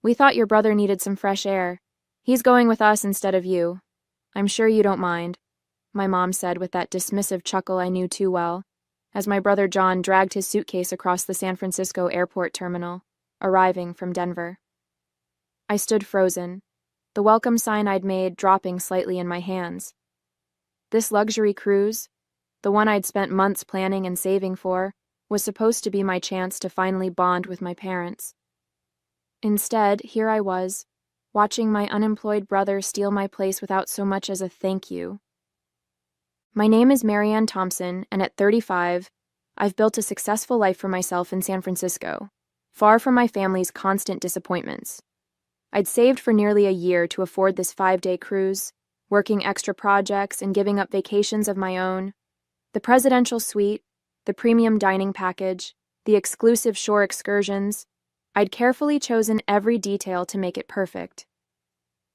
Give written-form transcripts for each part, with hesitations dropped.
We thought your brother needed some fresh air. He's going with us instead of you. I'm sure you don't mind," my mom said with that dismissive chuckle I knew too well, as my brother John dragged his suitcase across the San Francisco airport terminal, arriving from Denver. I stood frozen, the welcome sign I'd made dropping slightly in my hands. This luxury cruise, the one I'd spent months planning and saving for, was supposed to be my chance to finally bond with my parents. Instead, here I was, watching my unemployed brother steal my place without so much as a thank you. My name is Marianne Thompson, and at 35, I've built a successful life for myself in San Francisco, far from my family's constant disappointments. I'd saved for nearly a year to afford this 5-day cruise, working extra projects and giving up vacations of my own. The presidential suite, the premium dining package, the exclusive shore excursions, I'd carefully chosen every detail to make it perfect.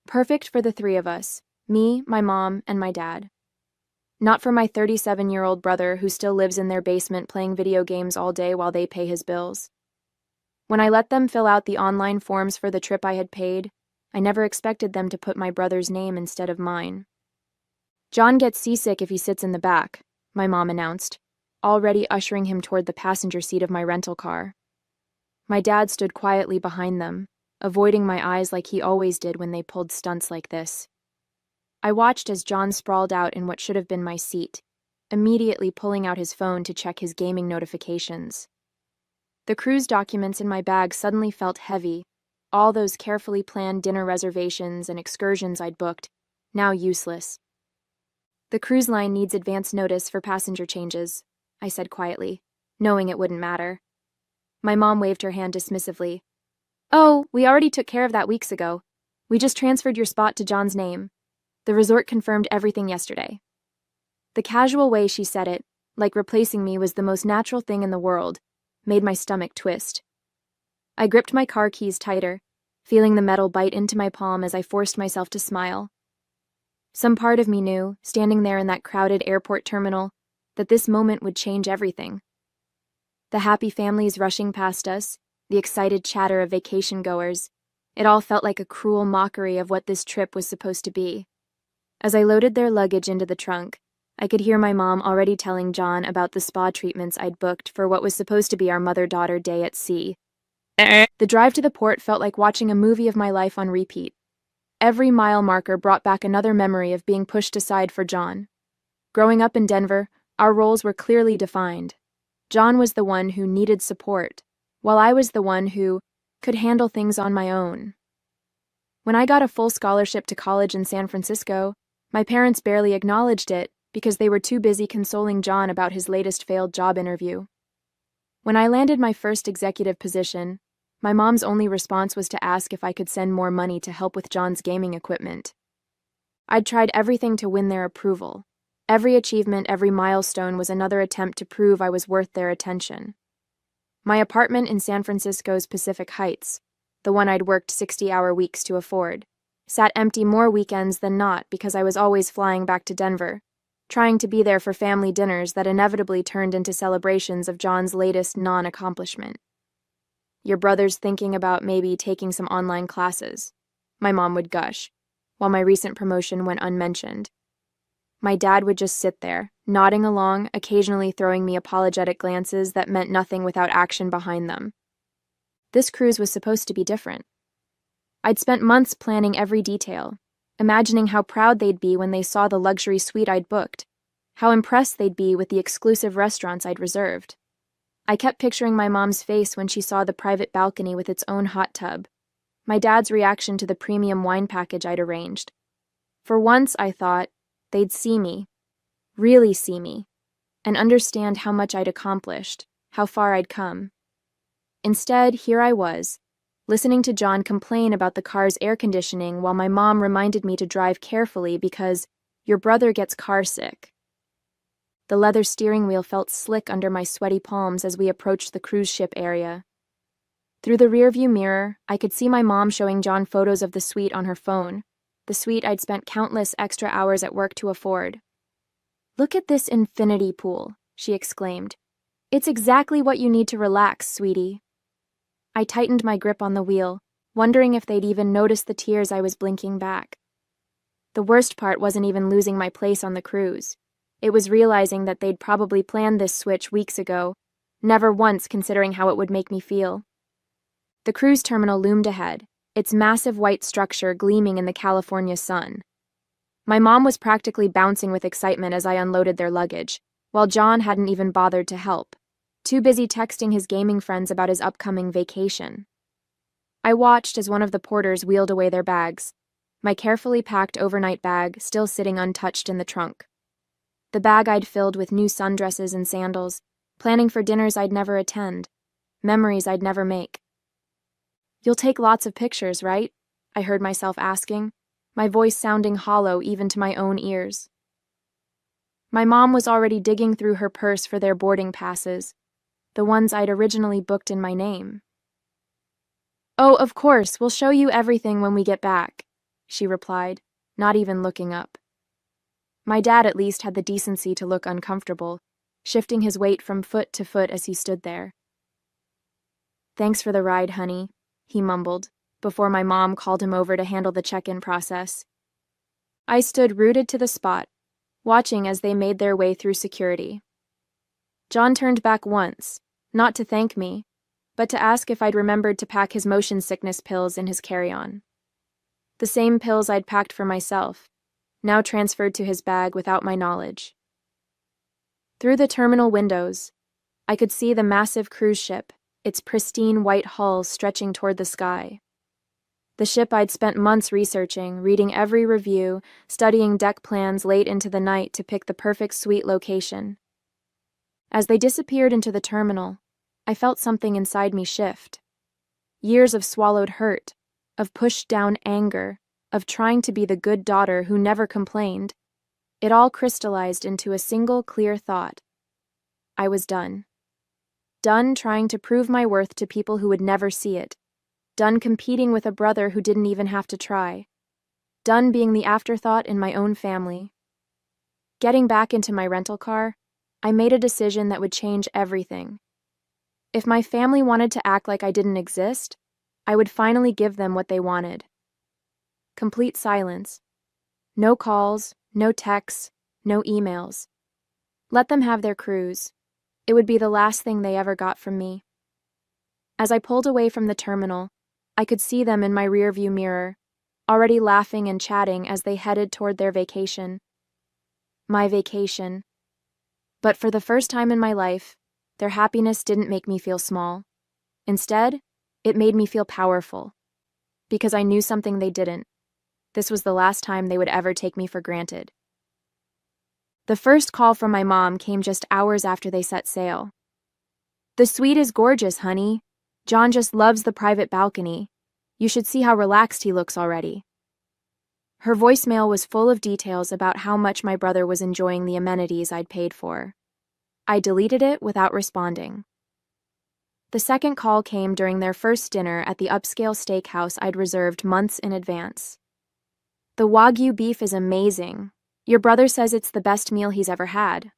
Perfect for the three of us, me, my mom, and my dad. Not for my 37-year-old brother who still lives in their basement playing video games all day while they pay his bills. When I let them fill out the online forms for the trip I had paid, I never expected them to put my brother's name instead of mine. "John gets seasick if he sits in the back," my mom announced, already ushering him toward the passenger seat of my rental car. My dad stood quietly behind them, avoiding my eyes like he always did when they pulled stunts like this. I watched as John sprawled out in what should have been my seat, immediately pulling out his phone to check his gaming notifications. The cruise documents in my bag suddenly felt heavy, all those carefully planned dinner reservations and excursions I'd booked, now useless. "The cruise line needs advance notice for passenger changes," I said quietly, knowing it wouldn't matter. My mom waved her hand dismissively. "Oh, we already took care of that weeks ago. We just transferred your spot to John's name. The resort confirmed everything yesterday." The casual way she said it, like replacing me was the most natural thing in the world, made my stomach twist. I gripped my car keys tighter, feeling the metal bite into my palm as I forced myself to smile. Some part of me knew, standing there in that crowded airport terminal, that this moment would change everything. The happy families rushing past us, the excited chatter of vacation-goers, it all felt like a cruel mockery of what this trip was supposed to be. As I loaded their luggage into the trunk, I could hear my mom already telling John about the spa treatments I'd booked for what was supposed to be our mother-daughter day at sea. The drive to the port felt like watching a movie of my life on repeat. Every mile marker brought back another memory of being pushed aside for John. Growing up in Denver, our roles were clearly defined. John was the one who needed support, while I was the one who could handle things on my own. When I got a full scholarship to college in San Francisco, my parents barely acknowledged it because they were too busy consoling John about his latest failed job interview. When I landed my first executive position, my mom's only response was to ask if I could send more money to help with John's gaming equipment. I'd tried everything to win their approval. Every achievement, every milestone was another attempt to prove I was worth their attention. My apartment in San Francisco's Pacific Heights, the one I'd worked 60-hour weeks to afford, sat empty more weekends than not because I was always flying back to Denver, trying to be there for family dinners that inevitably turned into celebrations of John's latest non-accomplishment. "Your brother's thinking about maybe taking some online classes," my mom would gush, while my recent promotion went unmentioned. My dad would just sit there, nodding along, occasionally throwing me apologetic glances that meant nothing without action behind them. This cruise was supposed to be different. I'd spent months planning every detail, imagining how proud they'd be when they saw the luxury suite I'd booked, how impressed they'd be with the exclusive restaurants I'd reserved. I kept picturing my mom's face when she saw the private balcony with its own hot tub, my dad's reaction to the premium wine package I'd arranged. For once, I thought, they'd see me, really see me, and understand how much I'd accomplished, how far I'd come. Instead, here I was, listening to John complain about the car's air conditioning while my mom reminded me to drive carefully because your brother gets car sick. The leather steering wheel felt slick under my sweaty palms as we approached the cruise ship area. Through the rearview mirror, I could see my mom showing John photos of the suite on her phone, the suite I'd spent countless extra hours at work to afford. "Look at this infinity pool," she exclaimed. "It's exactly what you need to relax, sweetie." I tightened my grip on the wheel, wondering if they'd even notice the tears I was blinking back. The worst part wasn't even losing my place on the cruise. It was realizing that they'd probably planned this switch weeks ago, never once considering how it would make me feel. The cruise terminal loomed ahead, its massive white structure gleaming in the California sun. My mom was practically bouncing with excitement as I unloaded their luggage, while John hadn't even bothered to help, too busy texting his gaming friends about his upcoming vacation. I watched as one of the porters wheeled away their bags, my carefully packed overnight bag still sitting untouched in the trunk. The bag I'd filled with new sundresses and sandals, planning for dinners I'd never attend, memories I'd never make. "You'll take lots of pictures, right?" I heard myself asking, my voice sounding hollow even to my own ears. My mom was already digging through her purse for their boarding passes, the ones I'd originally booked in my name. "Oh, of course, we'll show you everything when we get back," she replied, not even looking up. My dad at least had the decency to look uncomfortable, shifting his weight from foot to foot as he stood there. "Thanks for the ride, honey," he mumbled, before my mom called him over to handle the check-in process. I stood rooted to the spot, watching as they made their way through security. John turned back once, not to thank me, but to ask if I'd remembered to pack his motion sickness pills in his carry-on. The same pills I'd packed for myself, now transferred to his bag without my knowledge. Through the terminal windows, I could see the massive cruise ship, its pristine white hull stretching toward the sky. The ship I'd spent months researching, reading every review, studying deck plans late into the night to pick the perfect suite location. As they disappeared into the terminal, I felt something inside me shift. Years of swallowed hurt, of pushed-down anger, of trying to be the good daughter who never complained, it all crystallized into a single clear thought. I was done. Done trying to prove my worth to people who would never see it. Done competing with a brother who didn't even have to try. Done being the afterthought in my own family. Getting back into my rental car, I made a decision that would change everything. If my family wanted to act like I didn't exist, I would finally give them what they wanted. Complete silence. No calls, no texts, no emails. Let them have their cruise. It would be the last thing they ever got from me. As I pulled away from the terminal, I could see them in my rearview mirror, already laughing and chatting as they headed toward their vacation. My vacation. But for the first time in my life, their happiness didn't make me feel small. Instead, it made me feel powerful. Because I knew something they didn't. This was the last time they would ever take me for granted. The first call from my mom came just hours after they set sail. "The suite is gorgeous, honey. John just loves the private balcony. You should see how relaxed he looks already." Her voicemail was full of details about how much my brother was enjoying the amenities I'd paid for. I deleted it without responding. The second call came during their first dinner at the upscale steakhouse I'd reserved months in advance. "The Wagyu beef is amazing. Your brother says it's the best meal he's ever had."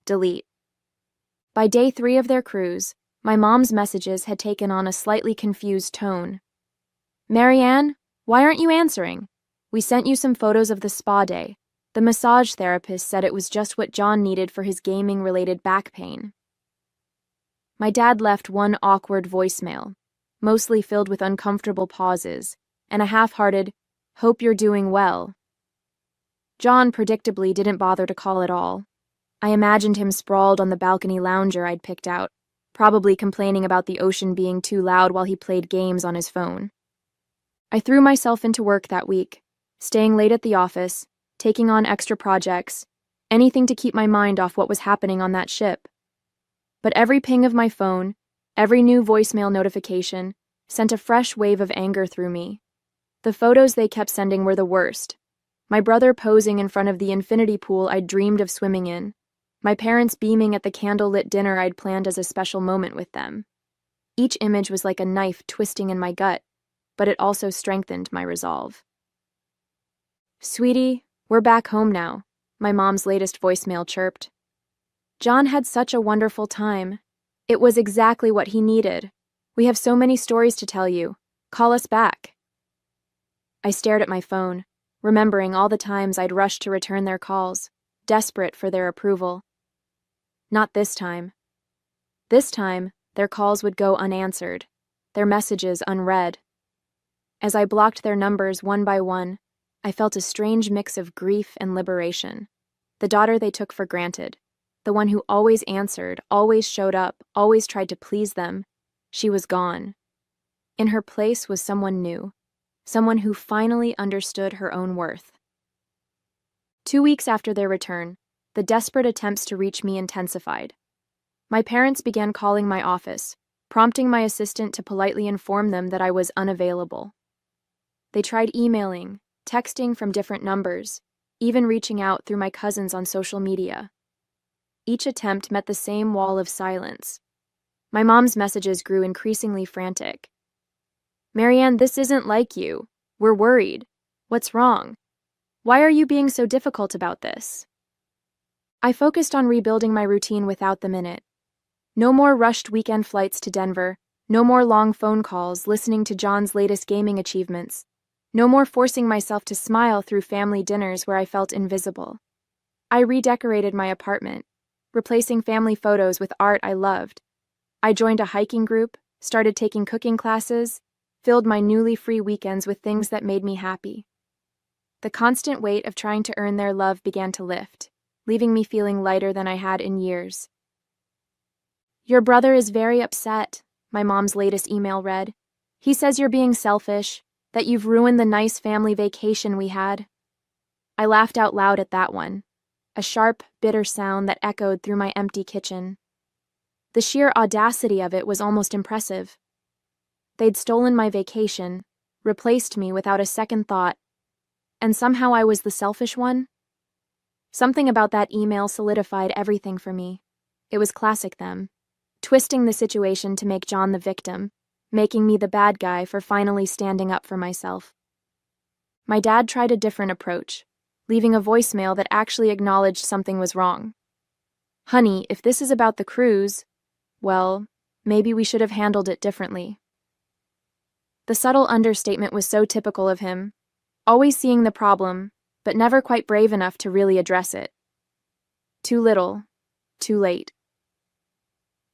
Delete. By day 3 of their cruise, my mom's messages had taken on a slightly confused tone. "Marianne, why aren't you answering? We sent you some photos of the spa day. The massage therapist said it was just what John needed for his gaming-related back pain." My dad left one awkward voicemail, mostly filled with uncomfortable pauses, and a half-hearted, "Hope you're doing well." John predictably didn't bother to call at all. I imagined him sprawled on the balcony lounger I'd picked out, probably complaining about the ocean being too loud while he played games on his phone. I threw myself into work that week, staying late at the office, taking on extra projects, anything to keep my mind off what was happening on that ship. But every ping of my phone, every new voicemail notification, sent a fresh wave of anger through me. The photos they kept sending were the worst. My brother posing in front of the infinity pool I'd dreamed of swimming in. My parents beaming at the candle-lit dinner I'd planned as a special moment with them. Each image was like a knife twisting in my gut, but it also strengthened my resolve. "Sweetie, we're back home now," my mom's latest voicemail chirped. "John had such a wonderful time. It was exactly what he needed. We have so many stories to tell you. Call us back. I stared at my phone, remembering all the times I'd rushed to return their calls, desperate for their approval. Not this time. This time, their calls would go unanswered, their messages unread. As I blocked their numbers one by one, I felt a strange mix of grief and liberation. The daughter they took for granted, the one who always answered, always showed up, always tried to please them, she was gone. In her place was someone new, someone who finally understood her own worth. 2 weeks after their return, the desperate attempts to reach me intensified. My parents began calling my office, prompting my assistant to politely inform them that I was unavailable. They tried emailing, texting from different numbers, even reaching out through my cousins on social media. Each attempt met the same wall of silence. My mom's messages grew increasingly frantic. "Marianne, this isn't like you. We're worried. What's wrong? Why are you being so difficult about this?" I focused on rebuilding my routine without the minute. No more rushed weekend flights to Denver, no more long phone calls listening to John's latest gaming achievements, no more forcing myself to smile through family dinners where I felt invisible. I redecorated my apartment, replacing family photos with art I loved. I joined a hiking group, started taking cooking classes, filled my newly free weekends with things that made me happy. The constant weight of trying to earn their love began to lift, leaving me feeling lighter than I had in years. "Your brother is very upset," my mom's latest email read. "He says you're being selfish, that you've ruined the nice family vacation we had." I laughed out loud at that one, a sharp, bitter sound that echoed through my empty kitchen. The sheer audacity of it was almost impressive. They'd stolen my vacation, replaced me without a second thought, and somehow I was the selfish one? Something about that email solidified everything for me. It was classic them, twisting the situation to make John the victim, making me the bad guy for finally standing up for myself. My dad tried a different approach, leaving a voicemail that actually acknowledged something was wrong. "Honey, if this is about the cruise, well, maybe we should have handled it differently." The subtle understatement was so typical of him, always seeing the problem, but never quite brave enough to really address it. Too little, too late.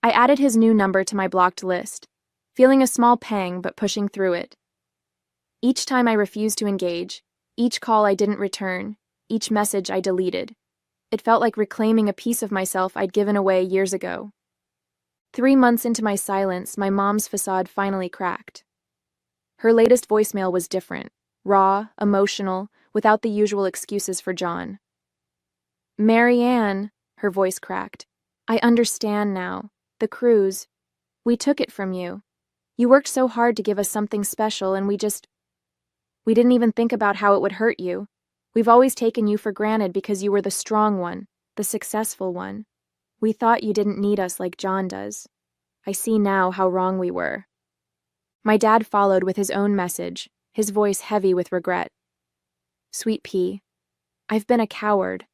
I added his new number to my blocked list, feeling a small pang but pushing through it. Each time I refused to engage, each call I didn't return, each message I deleted, it felt like reclaiming a piece of myself I'd given away years ago. 3 months into my silence, my mom's facade finally cracked. Her latest voicemail was different, raw, emotional, without the usual excuses for John. "Marianne," her voice cracked, "I understand now. The cruise. We took it from you. You worked so hard to give us something special and we didn't even think about how it would hurt you. We've always taken you for granted because you were the strong one, the successful one. We thought you didn't need us like John does. I see now how wrong we were." My dad followed with his own message, his voice heavy with regret. "Sweet pea, I've been a coward.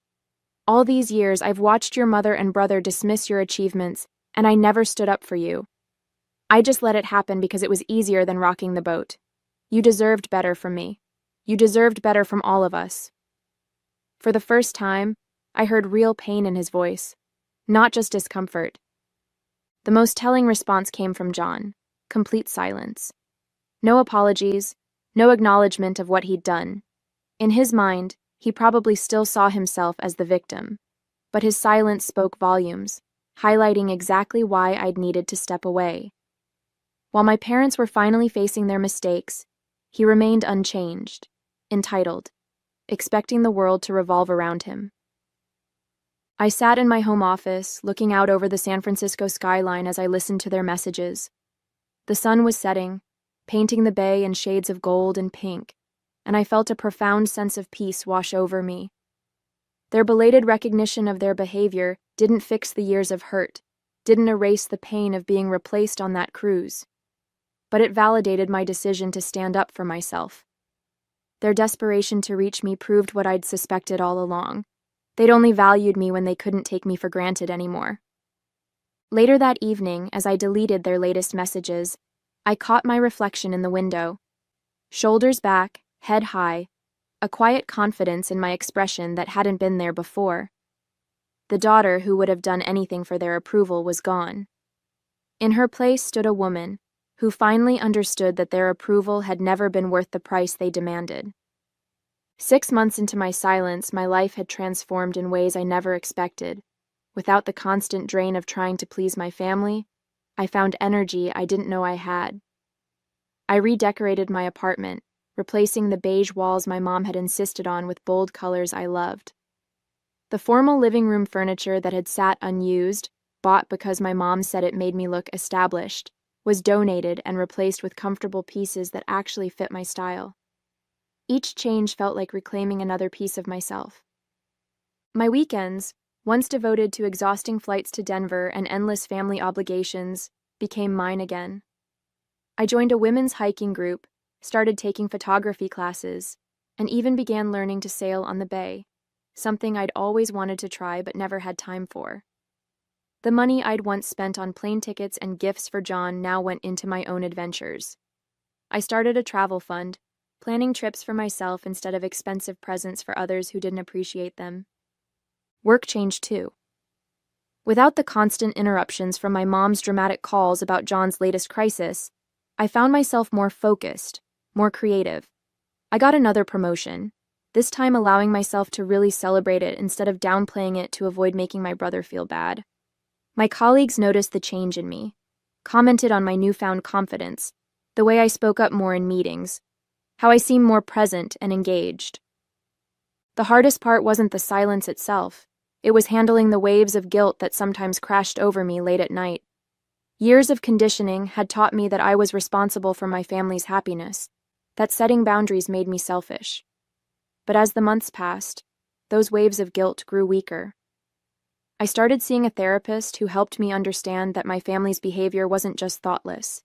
All these years I've watched your mother and brother dismiss your achievements, and I never stood up for you. I just let it happen because it was easier than rocking the boat. You deserved better from me. You deserved better from all of us." For the first time, I heard real pain in his voice, not just discomfort. The most telling response came from John. Complete silence. No apologies, no acknowledgement of what he'd done. In his mind, he probably still saw himself as the victim, but his silence spoke volumes, highlighting exactly why I'd needed to step away. While my parents were finally facing their mistakes, he remained unchanged, entitled, expecting the world to revolve around him. I sat in my home office, looking out over the San Francisco skyline as I listened to their messages. The sun was setting, painting the bay in shades of gold and pink, and I felt a profound sense of peace wash over me. Their belated recognition of their behavior didn't fix the years of hurt, didn't erase the pain of being replaced on that cruise, but it validated my decision to stand up for myself. Their desperation to reach me proved what I'd suspected all along. They'd only valued me when they couldn't take me for granted anymore. Later that evening, as I deleted their latest messages, I caught my reflection in the window. Shoulders back, head high, a quiet confidence in my expression that hadn't been there before. The daughter who would have done anything for their approval was gone. In her place stood a woman who finally understood that their approval had never been worth the price they demanded. 6 months into my silence, my life had transformed in ways I never expected. Without the constant drain of trying to please my family, I found energy I didn't know I had. I redecorated my apartment, replacing the beige walls my mom had insisted on with bold colors I loved. The formal living room furniture that had sat unused, bought because my mom said it made me look established, was donated and replaced with comfortable pieces that actually fit my style. Each change felt like reclaiming another piece of myself. My weekends, once devoted to exhausting flights to Denver and endless family obligations, became mine again. I joined a women's hiking group, started taking photography classes, and even began learning to sail on the bay, something I'd always wanted to try but never had time for. The money I'd once spent on plane tickets and gifts for John now went into my own adventures. I started a travel fund, planning trips for myself instead of expensive presents for others who didn't appreciate them. Work changed too. Without the constant interruptions from my mom's dramatic calls about John's latest crisis, I found myself more focused, more creative. I got another promotion, this time allowing myself to really celebrate it instead of downplaying it to avoid making my brother feel bad. My colleagues noticed the change in me, commented on my newfound confidence, the way I spoke up more in meetings, how I seemed more present and engaged. The hardest part wasn't the silence itself. It was handling the waves of guilt that sometimes crashed over me late at night. Years of conditioning had taught me that I was responsible for my family's happiness, that setting boundaries made me selfish. But as the months passed, those waves of guilt grew weaker. I started seeing a therapist who helped me understand that my family's behavior wasn't just thoughtless.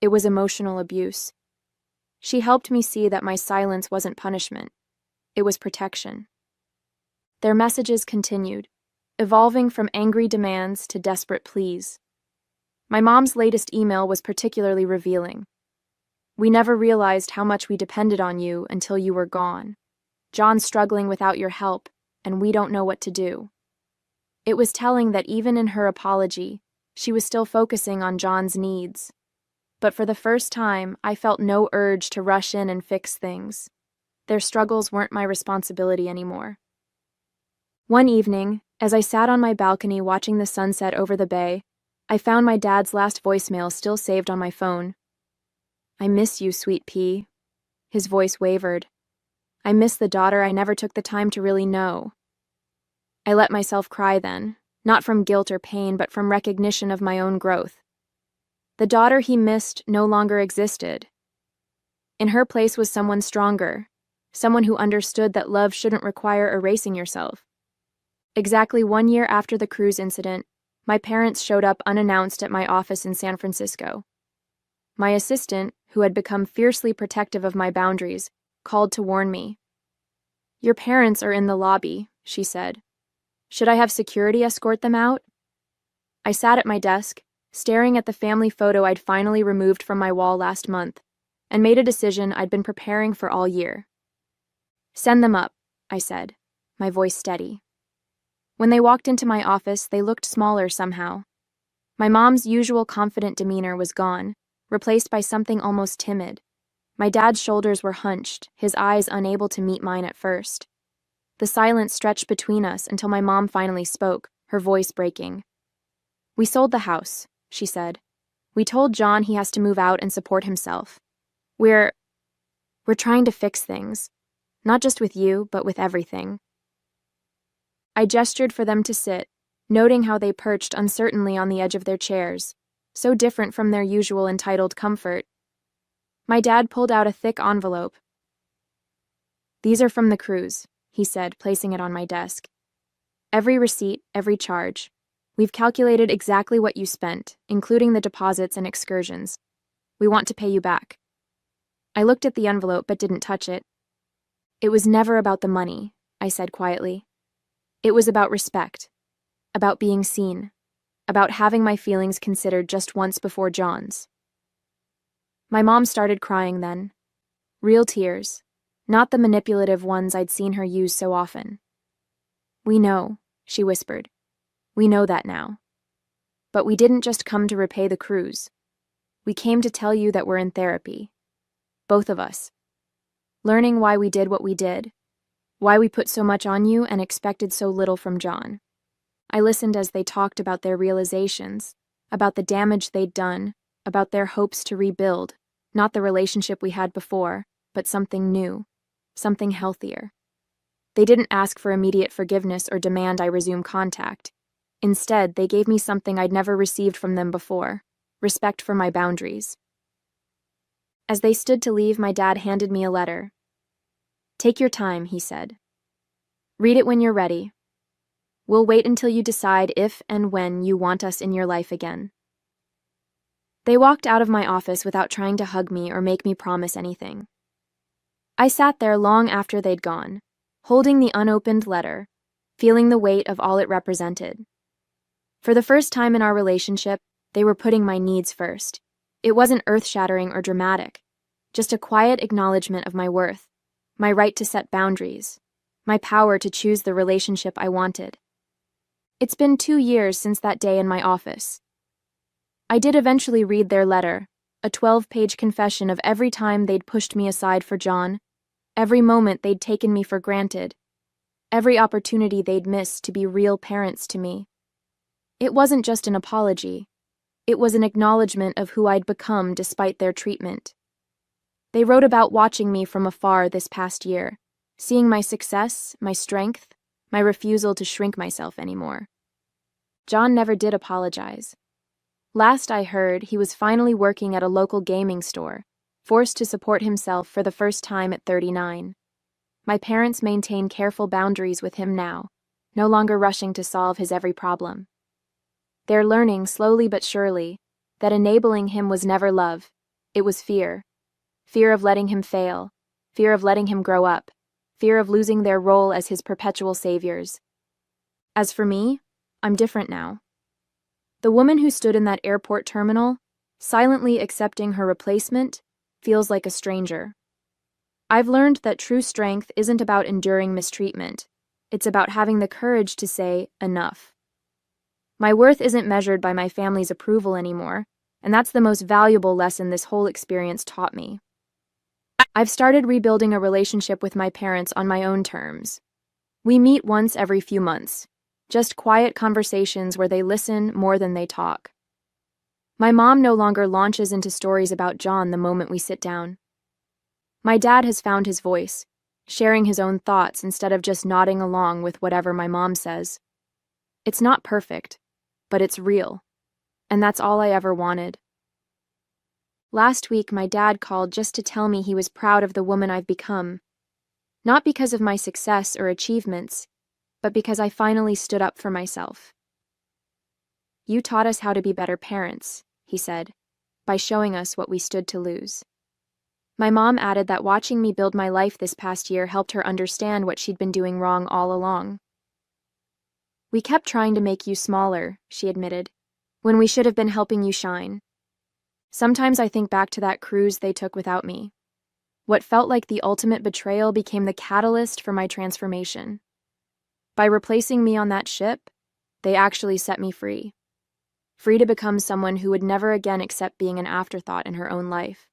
It was emotional abuse. She helped me see that my silence wasn't punishment. It was protection. Their messages continued, evolving from angry demands to desperate pleas. My mom's latest email was particularly revealing. "We never realized how much we depended on you until you were gone. John's struggling without your help, and we don't know what to do." It was telling that even in her apology, she was still focusing on John's needs. But for the first time, I felt no urge to rush in and fix things. Their struggles weren't my responsibility anymore. One evening, as I sat on my balcony watching the sunset over the bay, I found my dad's last voicemail still saved on my phone. "I miss you, sweet pea." His voice wavered. "I miss the daughter I never took the time to really know." I let myself cry then, not from guilt or pain, but from recognition of my own growth. The daughter he missed no longer existed. In her place was someone stronger, someone who understood that love shouldn't require erasing yourself. Exactly 1 year after the cruise incident, my parents showed up unannounced at my office in San Francisco. My assistant, who had become fiercely protective of my boundaries, called to warn me. "Your parents are in the lobby," she said. "Should I have security escort them out?" I sat at my desk, staring at the family photo I'd finally removed from my wall last month, and made a decision I'd been preparing for all year. "Send them up," I said, my voice steady. When they walked into my office, they looked smaller somehow. My mom's usual confident demeanor was gone, replaced by something almost timid. My dad's shoulders were hunched, his eyes unable to meet mine at first. The silence stretched between us until my mom finally spoke, her voice breaking. "We sold the house," she said. "We told John he has to move out and support himself. We're trying to fix things. Not just with you, but with everything." I gestured for them to sit, noting how they perched uncertainly on the edge of their chairs, so different from their usual entitled comfort. My dad pulled out a thick envelope. "These are from the cruise," he said, placing it on my desk. "Every receipt, every charge. We've calculated exactly what you spent, including the deposits and excursions. We want to pay you back." I looked at the envelope but didn't touch it. "It was never about the money," I said quietly. "It was about respect, about being seen, about having my feelings considered just once before John's." My mom started crying then. Real tears, not the manipulative ones I'd seen her use so often. "We know," she whispered. "We know that now. But we didn't just come to repay the cruise. We came to tell you that we're in therapy. Both of us. Learning why we did what we did. Why we put so much on you and expected so little from John." I listened as they talked about their realizations, about the damage they'd done, about their hopes to rebuild, not the relationship we had before, but something new, something healthier. They didn't ask for immediate forgiveness or demand I resume contact. Instead, they gave me something I'd never received from them before: respect for my boundaries. As they stood to leave, my dad handed me a letter. "Take your time," he said. "Read it when you're ready. We'll wait until you decide if and when you want us in your life again." They walked out of my office without trying to hug me or make me promise anything. I sat there long after they'd gone, holding the unopened letter, feeling the weight of all it represented. For the first time in our relationship, they were putting my needs first. It wasn't earth-shattering or dramatic, just a quiet acknowledgement of my worth, my right to set boundaries, my power to choose the relationship I wanted. It's been 2 years since that day in my office. I did eventually read their letter, a 12-page confession of every time they'd pushed me aside for John, every moment they'd taken me for granted, every opportunity they'd missed to be real parents to me. It wasn't just an apology. It was an acknowledgement of who I'd become despite their treatment. They wrote about watching me from afar this past year, seeing my success, my strength, my refusal to shrink myself anymore. John never did apologize. Last I heard, he was finally working at a local gaming store, forced to support himself for the first time at 39. My parents maintain careful boundaries with him now, no longer rushing to solve his every problem. They're learning, slowly but surely, that enabling him was never love, it was fear. Fear of letting him fail, fear of letting him grow up, fear of losing their role as his perpetual saviors. As for me, I'm different now. The woman who stood in that airport terminal, silently accepting her replacement, feels like a stranger. I've learned that true strength isn't about enduring mistreatment. It's about having the courage to say, enough. My worth isn't measured by my family's approval anymore, and that's the most valuable lesson this whole experience taught me. I've started rebuilding a relationship with my parents on my own terms. We meet once every few months, just quiet conversations where they listen more than they talk. My mom no longer launches into stories about John the moment we sit down. My dad has found his voice, sharing his own thoughts instead of just nodding along with whatever my mom says. It's not perfect, but it's real, and that's all I ever wanted. Last week, my dad called just to tell me he was proud of the woman I've become, not because of my success or achievements, but because I finally stood up for myself. "You taught us how to be better parents," he said, by showing us what we stood to lose. My mom added that watching me build my life this past year helped her understand what she'd been doing wrong all along. "We kept trying to make you smaller," she admitted, "when we should have been helping you shine. Sometimes I think back to that cruise they took without me. What felt like the ultimate betrayal became the catalyst for my transformation. By replacing me on that ship, they actually set me free. Free to become someone who would never again accept being an afterthought in her own life."